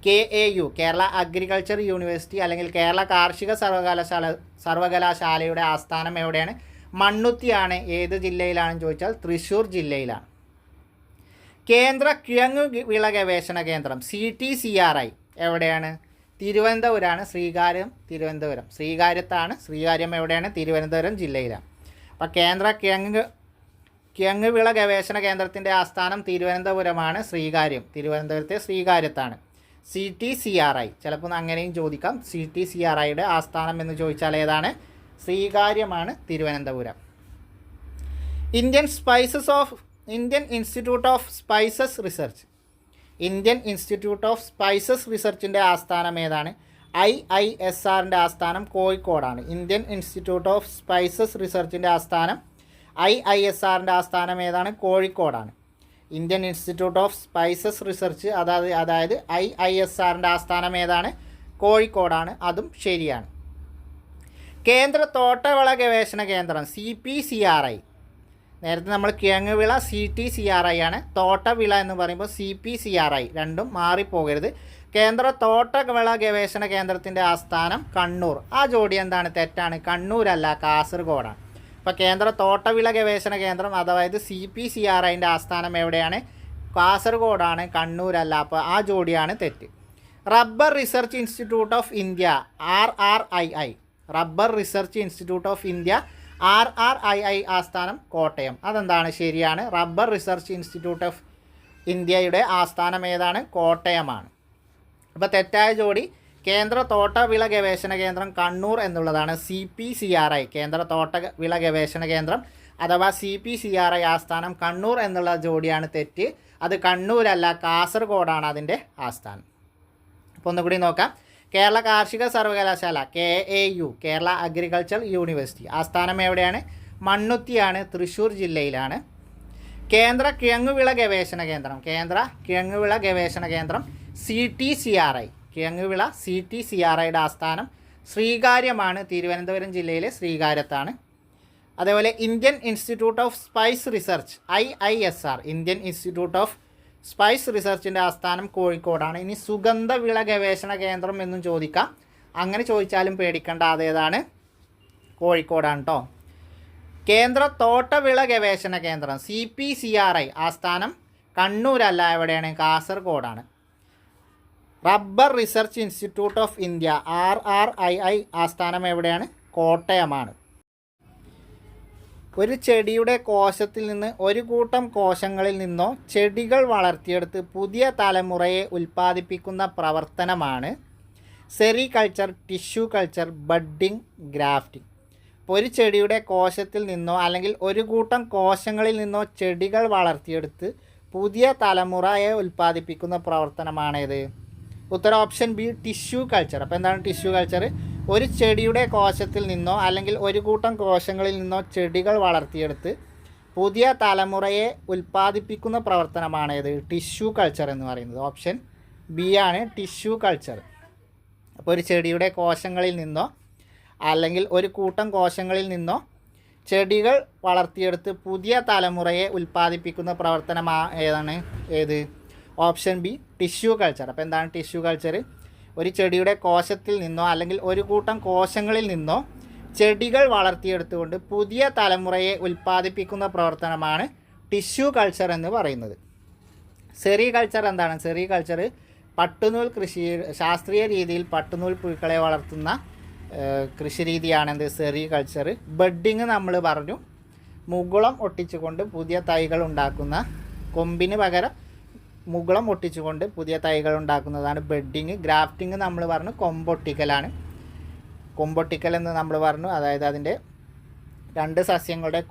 KAU കേരള അഗ്രികൾച്ചർ യൂണിവേഴ്സിറ്റി അല്ലെങ്കിൽ കേരള കാർഷിക സർവകലാശാലയുടെ ആസ്ഥാനം എവിടെയാണ്? മണ്ണുത്തിയാണ്. ഏത് ജില്ലയിലാണെന്ന് ചോദിച്ചാൽ തൃശ്ശൂർ ജില്ലയിലാണ്. കേന്ദ്ര കിഴങ്ങു വിള ഗവേഷണ കേന്ദ്രം CTCRI എവിടെയാണ്? തിരുവനന്തപുരമാണ്. തിരുവനന്തപുരം. ശ്രീകാര്യത്താണ്. ശ്രീകാര്യം എവിടെയാണ്? തിരുവനന്തപുരം ജില്ലയിലാണ്. അപ്പോൾ കേന്ദ്ര കിഴങ്ങു വിള ഗവേഷണ കേന്ദ്രത്തിൻ്റെ ആസ്ഥാനം തിരുവനന്തപുരമാണ്. ശ്രീകാര്യം തിരുവനന്തപുരത്തെ ശ്രീകാര്യത്താണ്. CTCRI ചിലപ്പോൾ അങ്ങനെയും ചോദിക്കാം. CTCRIയുടെ ആസ്ഥാനം എന്ന് ചോദിച്ചാൽ ഏതാണ്? ശ്രീകാര്യമാണ്, Thiruvananthapuram. Indian institute of spices research. Indian institute of spices റിസർച്ചിൻ്റെ ആസ്ഥാനം ഏതാണ്? IISRൻ്റെ ആസ്ഥാനം കോഴിക്കോടാണ്. ഇന്ത്യൻ ഇൻസ്റ്റിറ്റ്യൂട്ട് ഓഫ് സ്പൈസസ് റിസർച്ചിൻ്റെ ആസ്ഥാനം IISRൻ്റെ ആസ്ഥാനം ഏതാണ്? കോഴിക്കോടാണ്. Indian institute of spices research അതായത് IISRൻ്റെ ആസ്ഥാനം ഏതാണ്? കോഴിക്കോടാണ്. അതും ശരിയാണ്. കേന്ദ്ര തോട്ടവിള ഗവേഷണ കേന്ദ്രം CPCRI. നേരത്തെ നമ്മൾ കിഴങ്ങുവിള CTCRI ആണ്. തോട്ടവിള എന്ന് പറയുമ്പോൾ CPCRI. രണ്ടും മാറിപ്പോകരുത്. കേന്ദ്ര തോട്ടവിള ഗവേഷണ കേന്ദ്രത്തിൻ്റെ ആസ്ഥാനം കണ്ണൂർ. ആ ജോഡി എന്താണ്? തെറ്റാണ്. കണ്ണൂരല്ല, കാസർഗോഡാണ്. അപ്പോൾ കേന്ദ്ര തോട്ടവിള ഗവേഷണ കേന്ദ്രം അതായത് CPCRIൻ്റെ ആസ്ഥാനം എവിടെയാണ്? കാസർഗോഡാണ്, കണ്ണൂരല്ല. അപ്പോൾ ആ ജോഡിയാണ് തെറ്റ്. Rubber research institute of India RRII. Rubber research institute of India RRII ആസ്ഥാനം കോട്ടയം. അതെന്താണ്? ശരിയാണ്. റബ്ബർ റിസർച്ച് ഇൻസ്റ്റിറ്റ്യൂട്ട് ഓഫ് ഇന്ത്യയുടെ ആസ്ഥാനം ഏതാണ്? കോട്ടയമാണ്. അപ്പോൾ തെറ്റായ ജോഡി കേന്ദ്ര തോട്ടവിള ഗവേഷണ കേന്ദ്രം കണ്ണൂർ എന്നുള്ളതാണ്. CPCRI കേന്ദ്ര തോട്ടവിള ഗവേഷണ കേന്ദ്രം അഥവാ CPCRI ആസ്ഥാനം കണ്ണൂർ എന്നുള്ള ജോഡിയാണ് തെറ്റ്. അത് കണ്ണൂരല്ല, കാസർഗോഡാണ് അതിൻ്റെ ആസ്ഥാനം. അപ്പോൾ ഒന്നുകൂടി നോക്കാം. കേരള കാർഷിക സർവകലാശാല KAU, കേരള അഗ്രികൾച്ചർ യൂണിവേഴ്സിറ്റി, ആസ്ഥാനം എവിടെയാണ്? മണ്ണുത്തിയാണ്, തൃശ്ശൂർ ജില്ലയിലാണ്. കേന്ദ്ര കിഴങ്ങുവിള ഗവേഷണ കേന്ദ്രം, കേന്ദ്ര കിഴങ്ങുവിള ഗവേഷണ കേന്ദ്രം CTCRI, കിഴങ്ങുവിള CTCRIയുടെ ആസ്ഥാനം ശ്രീകാര്യമാണ്, തിരുവനന്തപുരം ജില്ലയിലെ ശ്രീകാര്യത്താണ്. അതേപോലെ Indian institute of spice research IISR, Indian institute of spice റിസർച്ചിൻ്റെ ആസ്ഥാനം കോഴിക്കോടാണ്. ഇനി സുഗന്ധവിള ഗവേഷണ കേന്ദ്രം എന്നും ചോദിക്കാം. അങ്ങനെ ചോദിച്ചാലും പേടിക്കേണ്ട, അതേതാണ്? കോഴിക്കോടാണ് കേട്ടോ. കേന്ദ്ര തോട്ടവിള ഗവേഷണ കേന്ദ്രം CPCRI ആസ്ഥാനം കണ്ണൂരല്ല, എവിടെയാണ്? കാസർഗോഡാണ്. Rubber research institute of India RRII ആസ്ഥാനം എവിടെയാണ്? കോട്ടയമാണ്. ഒരു ചെടിയുടെ കോശത്തിൽ നിന്ന് ഒരു കൂട്ടം കോശങ്ങളിൽ നിന്നോ ചെടികൾ വളർത്തിയെടുത്ത് പുതിയ തലമുറയെ ഉൽപ്പാദിപ്പിക്കുന്ന പ്രവർത്തനമാണ് sericulture, tissue culture, budding, grafting. അപ്പോൾ ഒരു ചെടിയുടെ കോശത്തിൽ നിന്നോ അല്ലെങ്കിൽ ഒരു കൂട്ടം കോശങ്ങളിൽ നിന്നോ ചെടികൾ വളർത്തിയെടുത്ത് പുതിയ തലമുറയെ ഉൽപ്പാദിപ്പിക്കുന്ന പ്രവർത്തനമാണേത്? ഉത്തരം ഓപ്ഷൻ ബി, ടിഷ്യൂ കൾച്ചർ. അപ്പോൾ എന്താണ് ടിഷ്യൂ കൾച്ചർ? ഒരു ചെടിയുടെ കോശത്തിൽ നിന്നോ അല്ലെങ്കിൽ ഒരു കൂട്ടം കോശങ്ങളിൽ നിന്നോ ചെടികൾ വളർത്തിയെടുത്ത് പുതിയ തലമുറയെ ഉൽപ്പാദിപ്പിക്കുന്ന പ്രവർത്തനമാണേത്? ടിഷ്യൂ കൾച്ചർ എന്ന് പറയുന്നത്. ഓപ്ഷൻ ബി ആണ് ടിഷ്യൂ കൾച്ചർ. അപ്പോൾ ഒരു ചെടിയുടെ കോശങ്ങളിൽ നിന്നോ അല്ലെങ്കിൽ ഒരു കൂട്ടം കോശങ്ങളിൽ നിന്നോ ചെടികൾ വളർത്തിയെടുത്ത് പുതിയ തലമുറയെ ഉൽപ്പാദിപ്പിക്കുന്ന പ്രവർത്തനം ഏതാണ്? ഏത്? Option B, tissue culture. അപ്പോൾ എന്താണ് ടിഷ്യൂ കൾച്ചർ? ഒരു ചെടിയുടെ കോശത്തിൽ നിന്നോ അല്ലെങ്കിൽ ഒരു കൂട്ടം കോശങ്ങളിൽ നിന്നോ ചെടികൾ വളർത്തിയെടുത്തുകൊണ്ട് പുതിയ തലമുറയെ ഉൽപ്പാദിപ്പിക്കുന്ന പ്രവർത്തനമാണ് ടിഷ്യൂ കൾച്ചർ എന്ന് പറയുന്നത്. സെറികൾച്ചർ എന്താണ്? സെറികൾച്ചർ പട്ടുനൂൽ കൃഷി, ശാസ്ത്രീയ രീതിയിൽ പട്ടുനൂൽ പുഴുക്കളെ വളർത്തുന്ന കൃഷിരീതിയാണെന്ത്? സെറികൾച്ചർ. ബഡ്ഡിങ് നമ്മൾ പറഞ്ഞു, മുകുളം ഒട്ടിച്ചുകൊണ്ട് പുതിയ തൈകൾ ഉണ്ടാക്കുന്ന, കൊമ്പിന് പകരം മുകുളം ഒട്ടിച്ചുകൊണ്ട് പുതിയ തൈകൾ ഉണ്ടാക്കുന്നതാണ് ബഡ്ഡിങ്. ഗ്രാഫ്റ്റിംഗ് നമ്മൾ പറഞ്ഞു കൊമ്പൊട്ടിക്കലാണ്. കൊമ്പൊട്ടിക്കൽ എന്ന് നമ്മൾ പറഞ്ഞു, അതായത് അതിൻ്റെ രണ്ട് സസ്യങ്ങളുടെ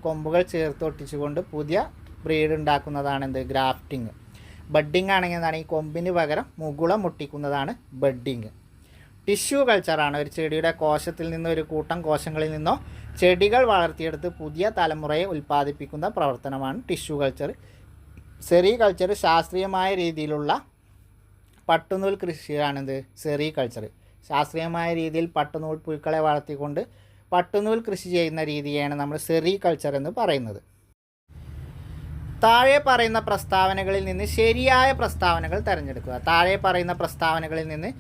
കൊമ്പുകൾ ചേർത്ത് ഒട്ടിച്ചുകൊണ്ട് പുതിയ ബ്രീഡ് ഉണ്ടാക്കുന്നതാണ് എന്ത്? ഗ്രാഫ്റ്റിംഗ്. ബഡ്ഡിങ് ആണെങ്കിൽ എന്താണ്? ഈ കൊമ്പിന് പകരം മുകുളം ഒട്ടിക്കുന്നതാണ് ബഡ്ഡിങ്. ടിഷ്യൂ കൾച്ചറാണ് ഒരു ചെടിയുടെ കോശത്തിൽ നിന്ന് ഒരു കൂട്ടം കോശങ്ങളിൽ നിന്നോ ചെടികൾ വളർത്തിയെടുത്ത് പുതിയ തലമുറയെ ഉൽപ്പാദിപ്പിക്കുന്ന പ്രവർത്തനമാണ് ടിഷ്യൂ കൾച്ചർ. സെറികൾച്ചർ ശാസ്ത്രീയമായ രീതിയിലുള്ള പട്ടുനൂൽ കൃഷിയാണെന്ത്? സെറികൾച്ചർ. ശാസ്ത്രീയമായ രീതിയിൽ പട്ടുനൂൽ പുഴുക്കളെ വളർത്തിക്കൊണ്ട് പട്ടുനൂൽ കൃഷി ചെയ്യുന്ന രീതിയാണ് നമ്മൾ സെറികൾച്ചർ എന്ന് പറയുന്നത്. താഴെ പറയുന്ന പ്രസ്താവനകളിൽ നിന്ന് ശരിയായ പ്രസ്താവനകൾ തിരഞ്ഞെടുക്കുക. താഴെ പറയുന്ന പ്രസ്താവനകളിൽ നിന്ന്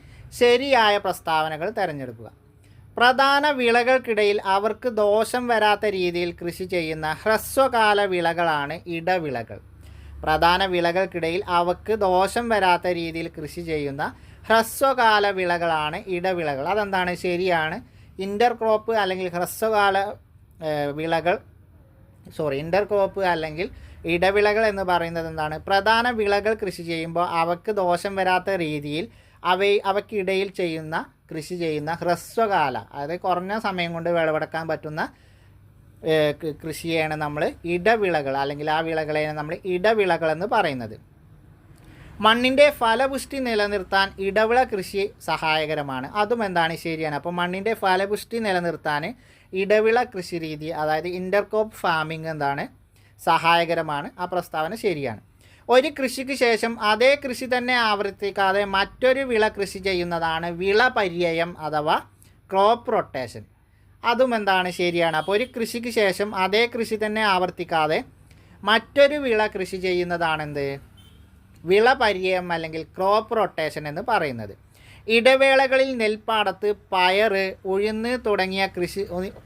ശരിയായ പ്രസ്താവനകൾ തിരഞ്ഞെടുക്കുക. പ്രധാന വിളകൾക്കിടയിൽ അവർക്ക് ദോഷം വരാത്ത രീതിയിൽ കൃഷി ചെയ്യുന്ന ഹ്രസ്വകാല വിളകളാണ് ഇടവിളകൾ. പ്രധാന വിളകൾക്കിടയിൽ അവർക്ക് ദോഷം വരാത്ത രീതിയിൽ കൃഷി ചെയ്യുന്ന ഹ്രസ്വകാല വിളകളാണ് ഇടവിളകൾ. അതെന്താണ്? ശരിയാണ്. ഇൻ്റർക്രോപ്പ് അല്ലെങ്കിൽ ഹ്രസ്വകാല വിളകൾ ഇൻ്റർക്രോപ്പ് അല്ലെങ്കിൽ ഇടവിളകൾ എന്ന് പറയുന്നത് എന്താണ്? പ്രധാന വിളകൾ കൃഷി ചെയ്യുമ്പോൾ അവർക്ക് ദോഷം വരാത്ത രീതിയിൽ അവയ്ക്കിടയിൽ കൃഷി ചെയ്യുന്ന ഹ്രസ്വകാല, അതായത് കുറഞ്ഞ സമയം കൊണ്ട് വിളവെടുക്കാൻ പറ്റുന്ന കൃഷിയാണ് നമ്മൾ ഇടവിളകൾ, അല്ലെങ്കിൽ ആ വിളകളെയാണ് നമ്മൾ ഇടവിളകൾ എന്ന് പറയുന്നത്. മണ്ണിൻ്റെ ഫലപുഷ്ടി നിലനിർത്താൻ ഇടവിള കൃഷി സഹായകരമാണ്. അതും എന്താണ്? ശരിയാണ്. അപ്പോൾ മണ്ണിൻ്റെ ഫലപുഷ്ടി നിലനിർത്താൻ ഇടവിള കൃഷി രീതി, അതായത് ഇൻ്റർക്രോപ്പ് ഫാമിംഗ് എന്താണ്? സഹായകരമാണ്. ആ പ്രസ്താവന ശരിയാണ്. ഒരു കൃഷിക്ക് ശേഷം അതേ കൃഷി തന്നെ ആവർത്തിക്കാതെ മറ്റൊരു വിള കൃഷി ചെയ്യുന്നതാണ് വിളപര്യയം അഥവാ ക്രോപ്പ് റൊട്ടേഷൻ. അതും എന്താണ്? ശരിയാണ്. അപ്പോൾ ഒരു കൃഷിക്ക് ശേഷം അതേ കൃഷി തന്നെ ആവർത്തിക്കാതെ മറ്റൊരു വിള കൃഷി ചെയ്യുന്നതാണെന്ത്? വിളപര്യയം അല്ലെങ്കിൽ ക്രോപ്പ് റൊട്ടേഷൻ എന്ന് പറയുന്നത്. ഇടവേളകളിൽ നെൽപ്പാടത്ത് പയറ്, ഉഴുന്ന്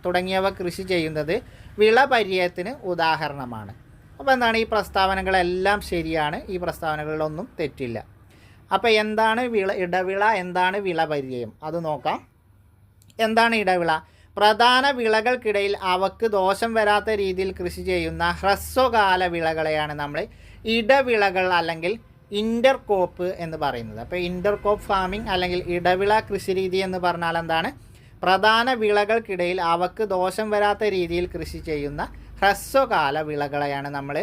തുടങ്ങിയവ കൃഷി ചെയ്യുന്നത് വിളപര്യയത്തിന് ഉദാഹരണമാണ്. അപ്പോൾ എന്താണ്? ഈ പ്രസ്താവനകളെല്ലാം ശരിയാണ്. ഈ പ്രസ്താവനകളിലൊന്നും തെറ്റില്ല. അപ്പോൾ എന്താണ് ഇടവിള, എന്താണ് വിളപര്യയം? അത് നോക്കാം. എന്താണ് ഇടവിള? പ്രധാന വിളകൾക്കിടയിൽ അവക്ക് ദോഷം വരാത്ത രീതിയിൽ കൃഷി ചെയ്യുന്ന ഹ്രസ്വകാല വിളകളെയാണ് നമ്മൾ ഇടവിളകൾ അല്ലെങ്കിൽ ഇൻ്റർക്രോപ്പ് എന്ന് പറയുന്നത്. അപ്പോൾ ഇൻ്റർക്രോപ്പ് ഫാമിംഗ് അല്ലെങ്കിൽ ഇടവിള കൃഷി രീതി എന്ന് പറഞ്ഞാൽ എന്താണ്? പ്രധാന വിളകൾക്കിടയിൽ അവക്ക് ദോഷം വരാത്ത രീതിയിൽ കൃഷി ചെയ്യുന്ന ഹ്രസ്വകാല വിളകളെയാണ് നമ്മൾ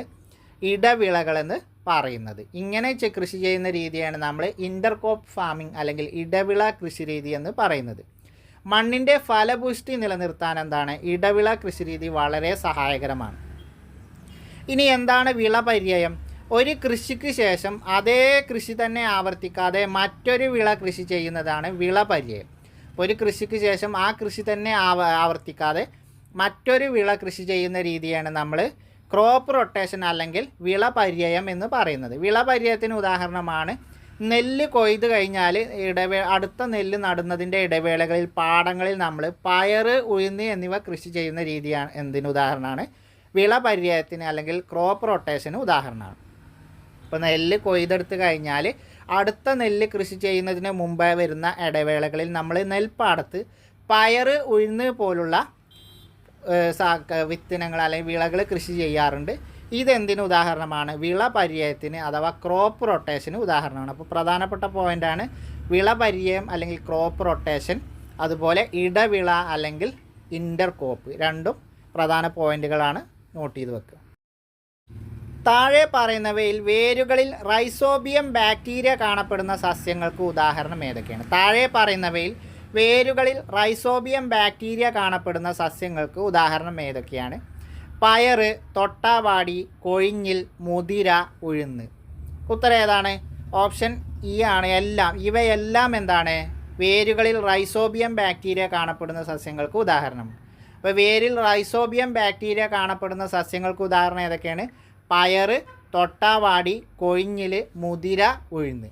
ഇടവിളകളെന്ന് പറയുന്നത്. ഇങ്ങനെ കൃഷി ചെയ്യുന്ന രീതിയാണ് നമ്മൾ ഇൻ്റർക്രോപ്പ് ഫാമിംഗ് അല്ലെങ്കിൽ ഇടവിള കൃഷി രീതി എന്ന് പറയുന്നത്. മണ്ണിൻ്റെ ഫലപുഷ്ടി നിലനിർത്താൻ എന്താണ് ഇടവിള കൃഷി രീതി വളരെ സഹായകരമാണ്. ഇനി എന്താണ് വിളപര്യയം? ഒരു കൃഷിക്ക് ശേഷം അതേ കൃഷി തന്നെ ആവർത്തിക്കാതെ മറ്റൊരു വിള കൃഷി ചെയ്യുന്നതാണ് വിളപര്യയം. ഒരു കൃഷിക്ക് ശേഷം ആ കൃഷി തന്നെ ആവർത്തിക്കാതെ മറ്റൊരു വിള കൃഷി ചെയ്യുന്ന രീതിയാണ് നമ്മൾ ക്രോപ്പ് റൊട്ടേഷൻ അല്ലെങ്കിൽ വിളപര്യയം എന്ന് പറയുന്നത്. വിളപര്യയത്തിന് ഉദാഹരണമാണ് നെല്ല് കൊയ്ത് കഴിഞ്ഞാൽ അടുത്ത നെല്ല് നടുന്നതിൻ്റെ ഇടവേളകളിൽ പാടങ്ങളിൽ നമ്മൾ പയറ്, ഉഴുന്ന് എന്നിവ കൃഷി ചെയ്യുന്ന രീതിയാണ് എന്തിന് ഉദാഹരണമാണ്? വിളപര്യയത്തിന് അല്ലെങ്കിൽ ക്രോപ്പ് റൊട്ടേഷന് ഉദാഹരണമാണ്. ഇപ്പോൾ നെല്ല് കൊയ്തെടുത്ത് കഴിഞ്ഞാൽ അടുത്ത നെല്ല് കൃഷി ചെയ്യുന്നതിന് മുമ്പേ വരുന്ന ഇടവേളകളിൽ നമ്മൾ നെൽപ്പാടത്ത് പയറ്, ഉഴുന്ന് പോലുള്ള വിത്തിനങ്ങൾ അല്ലെങ്കിൽ വിളകൾ കൃഷി ചെയ്യാറുണ്ട്. ഇതെന്തിന് ഉദാഹരണമാണ്? വിളപര്യയത്തിന് അഥവാ ക്രോപ്പ് റൊട്ടേഷന് ഉദാഹരണമാണ്. അപ്പോൾ പ്രധാനപ്പെട്ട പോയിൻ്റാണ് വിളപര്യയം അല്ലെങ്കിൽ ക്രോപ്പ് റൊട്ടേഷൻ, അതുപോലെ ഇടവിള അല്ലെങ്കിൽ ഇൻ്റർക്രോപ്പ്. രണ്ടും പ്രധാന പോയിൻ്റുകളാണ്, നോട്ട് ചെയ്ത് വെക്കുക. താഴെ പറയുന്നവയിൽ വേരുകളിൽ റൈസോബിയം ബാക്ടീരിയ കാണപ്പെടുന്ന സസ്യങ്ങൾക്ക് ഉദാഹരണം ഏതൊക്കെയാണ്? താഴെ പറയുന്നവയിൽ വേരുകളിൽ റൈസോബിയം ബാക്ടീരിയ കാണപ്പെടുന്ന സസ്യങ്ങൾക്ക് ഉദാഹരണം ഏതൊക്കെയാണ്? പയറ്, തൊട്ടാവാടി, കൊഴിഞ്ഞിൽ, മുതിര, ഉഴുന്ന്. ഉത്തരം ഏതാണ്? ഓപ്ഷൻ ഇ ആണ്. ഇവയെല്ലാം എന്താണ്? വേരുകളിൽ റൈസോബിയം ബാക്ടീരിയ കാണപ്പെടുന്ന സസ്യങ്ങൾക്ക് ഉദാഹരണം. അപ്പോൾ വേരിൽ റൈസോബിയം ബാക്ടീരിയ കാണപ്പെടുന്ന സസ്യങ്ങൾക്ക് ഉദാഹരണം ഏതൊക്കെയാണ്? പയറ്, തൊട്ടാവാടി, കൊഴിഞ്ഞിൽ, മുതിര, ഉഴുന്ന്.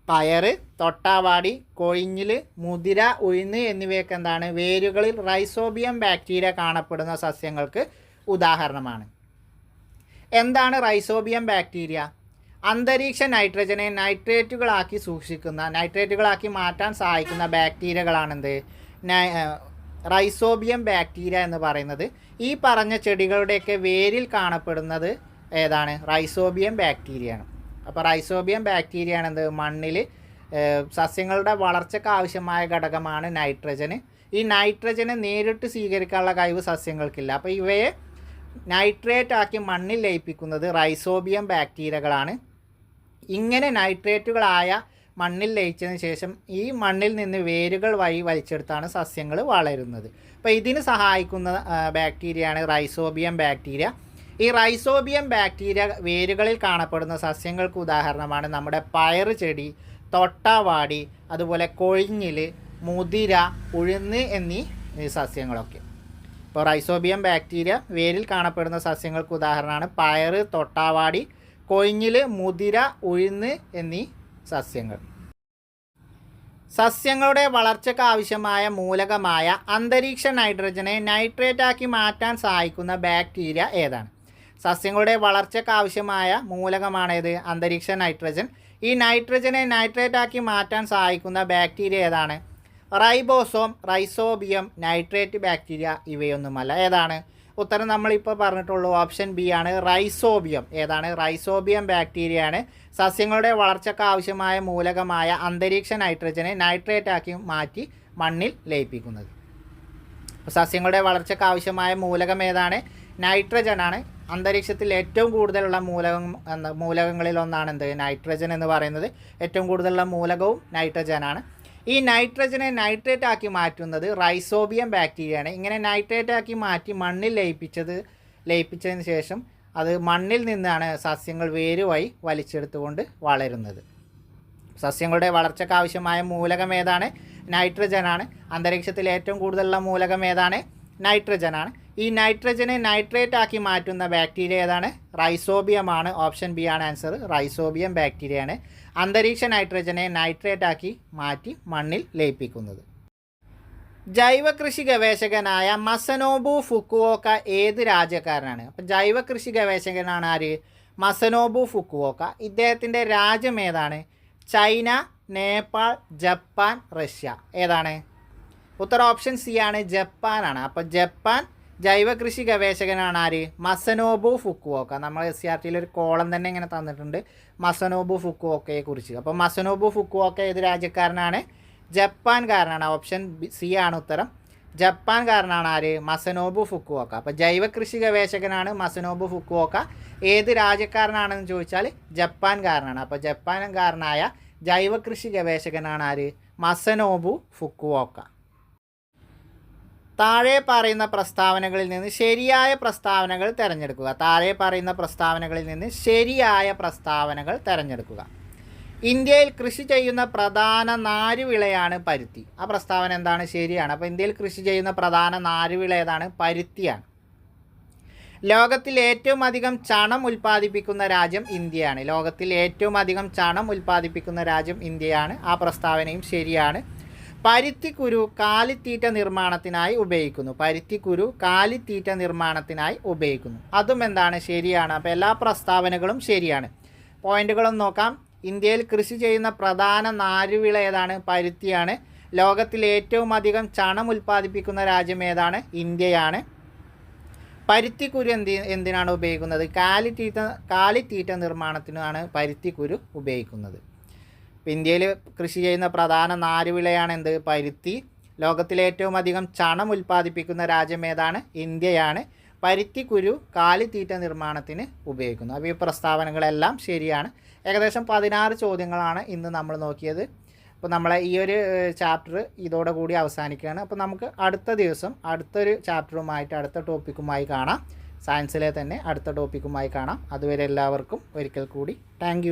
പയറ്, തൊട്ടാവാടി, കൊഴിഞ്ഞിൽ, മുതിര, ഉഴുന്ന് എന്നിവയൊക്കെ എന്താണ്? വേരുകളിൽ റൈസോബിയം ബാക്ടീരിയ കാണപ്പെടുന്ന സസ്യങ്ങൾക്ക് ഉദാഹരണമാണ്. എന്താണ് റൈസോബിയം ബാക്ടീരിയ? അന്തരീക്ഷ നൈട്രജനെ നൈട്രേറ്റുകളാക്കി മാറ്റാൻ സഹായിക്കുന്ന ബാക്ടീരിയകളാണെന്ത്? റൈസോബിയം ബാക്ടീരിയ എന്ന് പറയുന്നത്. ഈ പറഞ്ഞ ചെടികളുടെയൊക്കെ വേരിൽ കാണപ്പെടുന്നത് ഏതാണ്? റൈസോബിയം ബാക്ടീരിയയാണ്. അപ്പോൾ റൈസോബിയം ബാക്ടീരിയ ആണെന്ത്? മണ്ണിൽ സസ്യങ്ങളുടെ വളർച്ചയ്ക്ക് ആവശ്യമായ ഘടകമാണ് നൈട്രജന്. ഈ നൈട്രജനെ നേരിട്ട് സ്വീകരിക്കാനുള്ള കഴിവ് സസ്യങ്ങൾക്കില്ല. അപ്പോൾ ഇവയെ നൈട്രേറ്റ് ആക്കി മണ്ണിൽ ലയിപ്പിക്കുന്നത് റൈസോബിയം ബാക്ടീരിയകളാണ്. ഇങ്ങനെ നൈട്രേറ്റുകളായ മണ്ണിൽ ലയിച്ചതിന് ശേഷം ഈ മണ്ണിൽ നിന്ന് വേരുകൾ വഴി വലിച്ചെടുത്താണ് സസ്യങ്ങൾ വളരുന്നത്. അപ്പോൾ ഇതിന് സഹായിക്കുന്ന ബാക്ടീരിയയാണ് റൈസോബിയം ബാക്ടീരിയ. ഈ റൈസോബിയം ബാക്ടീരിയ വേരുകളിൽ കാണപ്പെടുന്ന സസ്യങ്ങൾക്ക് ഉദാഹരണമാണ് നമ്മുടെ പയറ് ചെടി, തൊട്ടാവാടി, അതുപോലെ കൊഴിഞ്ഞിൽ, മുതിര, ഉഴുന്ന് എന്നീ സസ്യങ്ങളൊക്കെ. ഇപ്പോൾ റൈസോബിയം ബാക്ടീരിയ വേരിൽ കാണപ്പെടുന്ന സസ്യങ്ങൾക്ക് ഉദാഹരണമാണ് പയറ്, തൊട്ടാവാടി, കൊഴിഞ്ഞിൽ, മുതിര, ഉഴുന്ന് എന്നീ സസ്യങ്ങൾ. സസ്യങ്ങളുടെ വളർച്ചയ്ക്ക് ആവശ്യമായ മൂലകമായ അന്തരീക്ഷ നൈട്രജനെ നൈട്രേറ്റാക്കി മാറ്റാൻ സഹായിക്കുന്ന ബാക്ടീരിയ ഏതാണ്? സസ്യങ്ങളുടെ വളർച്ചയ്ക്ക് ആവശ്യമായ മൂലകമാണേത്? അന്തരീക്ഷ നൈട്രജൻ. ഈ നൈട്രജനെ നൈട്രേറ്റാക്കി മാറ്റാൻ സഹായിക്കുന്ന ബാക്ടീരിയ ഏതാണ്? റൈബോസോം, റൈസോബിയം, നൈട്രേറ്റ് ബാക്ടീരിയ ഇവയൊന്നുമല്ല. ഏതാണ് ഉത്തരം? നമ്മളിപ്പോൾ പറഞ്ഞിട്ടുള്ളൂ ഓപ്ഷൻ ബി ആണ്, റൈസോബിയം. ഏതാണ്? റൈസോബിയം ബാക്ടീരിയയാണ് സസ്യങ്ങളുടെ വളർച്ചയ്ക്ക് ആവശ്യമായ മൂലകമായ അന്തരീക്ഷ നൈട്രജനെ നൈട്രേറ്റാക്കി മാറ്റി മണ്ണിൽ ലയിപ്പിക്കുന്നത്. സസ്യങ്ങളുടെ വളർച്ചയ്ക്ക് ആവശ്യമായ മൂലകം ഏതാണ്? നൈട്രജനാണ്. അന്തരീക്ഷത്തിൽ ഏറ്റവും കൂടുതലുള്ള മൂലകങ്ങളിൽ ഒന്നാണ് എന്ത്? നൈട്രജൻ എന്ന് പറയുന്നത്. ഏറ്റവും കൂടുതലുള്ള മൂലകവും നൈട്രജനാണ്. ഈ നൈട്രജനെ നൈട്രേറ്റ് ആക്കി മാറ്റുന്നത് റൈസോബിയം ബാക്ടീരിയയാണ്. ഇങ്ങനെ നൈട്രേറ്റ് ആക്കി മാറ്റി മണ്ണിൽ ലയിപ്പിച്ചതിന് ശേഷം അത് മണ്ണിൽ നിന്നാണ് സസ്യങ്ങൾ വേരുവഴി വലിച്ചെടുത്തുകൊണ്ട് വളരുന്നത്. സസ്യങ്ങളുടെ വളർച്ചയ്ക്ക് ആവശ്യമായ മൂലകം ഏതാണ്? നൈട്രജനാണ്. അന്തരീക്ഷത്തിൽ ഏറ്റവും കൂടുതലുള്ള മൂലകം ഏതാണ്? നൈട്രജനാണ്. ഈ നൈട്രജനെ നൈട്രേറ്റ് ആക്കി മാറ്റുന്ന ബാക്ടീരിയ ഏതാണ്? റൈസോബിയമാണ്. ഓപ്ഷൻ ബി ആണ് ആൻസർ. റൈസോബിയം ബാക്ടീരിയയാണ് അന്തരീക്ഷ നൈട്രജനെ നൈട്രേറ്റ് ആക്കി മാറ്റി മണ്ണിൽ ലയിപ്പിക്കുന്നത്. ജൈവ കൃഷി ഗവേഷകനായ മസനോബു ഫുക്കുവോക്ക ഏത് രാജ്യക്കാരനാണ്? അപ്പം ജൈവ കൃഷി ഗവേഷകനാണ് ആര്? മസനോബു ഫുക്കുവോക്ക. ഇദ്ദേഹത്തിൻ്റെ രാജ്യം ഏതാണ്? China, Nepal, Japan, Russia. ഏതാണ് ഉത്തരം? ഓപ്ഷൻ സി ആണ്, ജപ്പാനാണ്. അപ്പോൾ ജപ്പാൻ ജൈവ കൃഷി ഗവേഷകനാണ് ആര്? മസനോബു ഫുക്കുവോക്ക. നമ്മൾ SCRTയിൽ ഒരു കോളം തന്നെ ഇങ്ങനെ തന്നിട്ടുണ്ട് മസനോബു ഫുക്കുവോക്കയെ കുറിച്ച്. അപ്പോൾ മസനോബു ഫുക്കുവോക്ക ഏത് രാജ്യക്കാരനാണ്? ജപ്പാൻകാരനാണ്. ഓപ്ഷൻ സി ആണ് ഉത്തരം. ജപ്പാൻകാരനാണ് ആര്? മസനോബു ഫുക്കുവോക്ക. അപ്പോൾ ജൈവ കൃഷി ഗവേഷകനാണ് മസനോബു ഫുക്കുവോക്ക. ഏത് രാജ്യക്കാരനാണെന്ന് ചോദിച്ചാൽ ജപ്പാൻകാരനാണ്. അപ്പോൾ ജപ്പാൻകാരനായ ജൈവ കൃഷി ഗവേഷകനാണ് ആര്? മസനോബു ഫുക്കുവോക്ക. താഴെ പറയുന്ന പ്രസ്താവനകളിൽ നിന്ന് ശരിയായ പ്രസ്താവനകൾ തിരഞ്ഞെടുക്കുക. താഴെ പറയുന്ന പ്രസ്താവനകളിൽ നിന്ന് ശരിയായ പ്രസ്താവനകൾ തിരഞ്ഞെടുക്കുക. ഇന്ത്യയിൽ കൃഷി ചെയ്യുന്ന പ്രധാന നാരുവിളയാണ് പരുത്തി. ആ പ്രസ്താവന എന്താണ്? ശരിയാണ്. അപ്പോൾ ഇന്ത്യയിൽ കൃഷി ചെയ്യുന്ന പ്രധാന നാരുവിള ഏതാണ്? പരുത്തിയാണ്. ലോകത്തിൽ ഏറ്റവും അധികം ചണം ഉൽപ്പാദിപ്പിക്കുന്ന രാജ്യം ഇന്ത്യയാണ്. ലോകത്തിൽ ഏറ്റവും അധികം ചണം ഉൽപ്പാദിപ്പിക്കുന്ന രാജ്യം ഇന്ത്യയാണ്. ആ പ്രസ്താവനയും ശരിയാണ്. പരുത്തിക്കുരു കാലിത്തീറ്റ നിർമ്മാണത്തിനായി ഉപയോഗിക്കുന്നു. പരുത്തിക്കുരു കാലിത്തീറ്റ നിർമ്മാണത്തിനായി ഉപയോഗിക്കുന്നു. അതും എന്താണ്? ശരിയാണ്. അപ്പോൾ എല്ലാ പ്രസ്താവനകളും ശരിയാണ്. പോയിന്റുകളൊന്ന് നോക്കാം. ഇന്ത്യയിൽ കൃഷി ചെയ്യുന്ന പ്രധാന നാരുവിള ഏതാണ്? പരുത്തിയാണ്. ലോകത്തിൽ ഏറ്റവും അധികം ചണം ഉൽപ്പാദിപ്പിക്കുന്ന രാജ്യം ഏതാണ്? ഇന്ത്യയാണ്. പരുത്തിക്കുരു എന്തിനാണ് ഉപയോഗിക്കുന്നത്? കാലിത്തീറ്റ നിർമ്മാണത്തിനാണ് പരുത്തിക്കുരു ഉപയോഗിക്കുന്നത്. ഇപ്പോൾ ഇന്ത്യയിൽ കൃഷി ചെയ്യുന്ന പ്രധാന നാരുവിളയാണ് എന്ത്? പരുത്തി. ലോകത്തിലെ ഏറ്റവും അധികം ചണം ഉൽപ്പാദിപ്പിക്കുന്ന രാജ്യം ഏതാണ്? ഇന്ത്യയാണ്. പരുത്തിക്കുരു കാലിത്തീറ്റ നിർമ്മാണത്തിന് ഉപയോഗിക്കുന്നു. അപ്പോൾ ഈ പ്രസ്താവനകളെല്ലാം ശരിയാണ്. ഏകദേശം 16 ചോദ്യങ്ങളാണ് ഇന്ന് നമ്മൾ നോക്കിയത്. അപ്പോൾ നമ്മളെ ഈ ഒരു ചാപ്റ്റർ ഇതോടെ കൂടി അവസാനിക്കുകയാണ്. അപ്പോൾ നമുക്ക് അടുത്ത ദിവസം അടുത്തൊരു ചാപ്റ്ററുമായിട്ട് അടുത്ത ടോപ്പിക്കുമായി കാണാം. സയൻസിലെ തന്നെ അടുത്ത ടോപ്പിക്കുമായി കാണാം. അതുവരെ എല്ലാവർക്കും ഒരിക്കൽ കൂടി താങ്ക്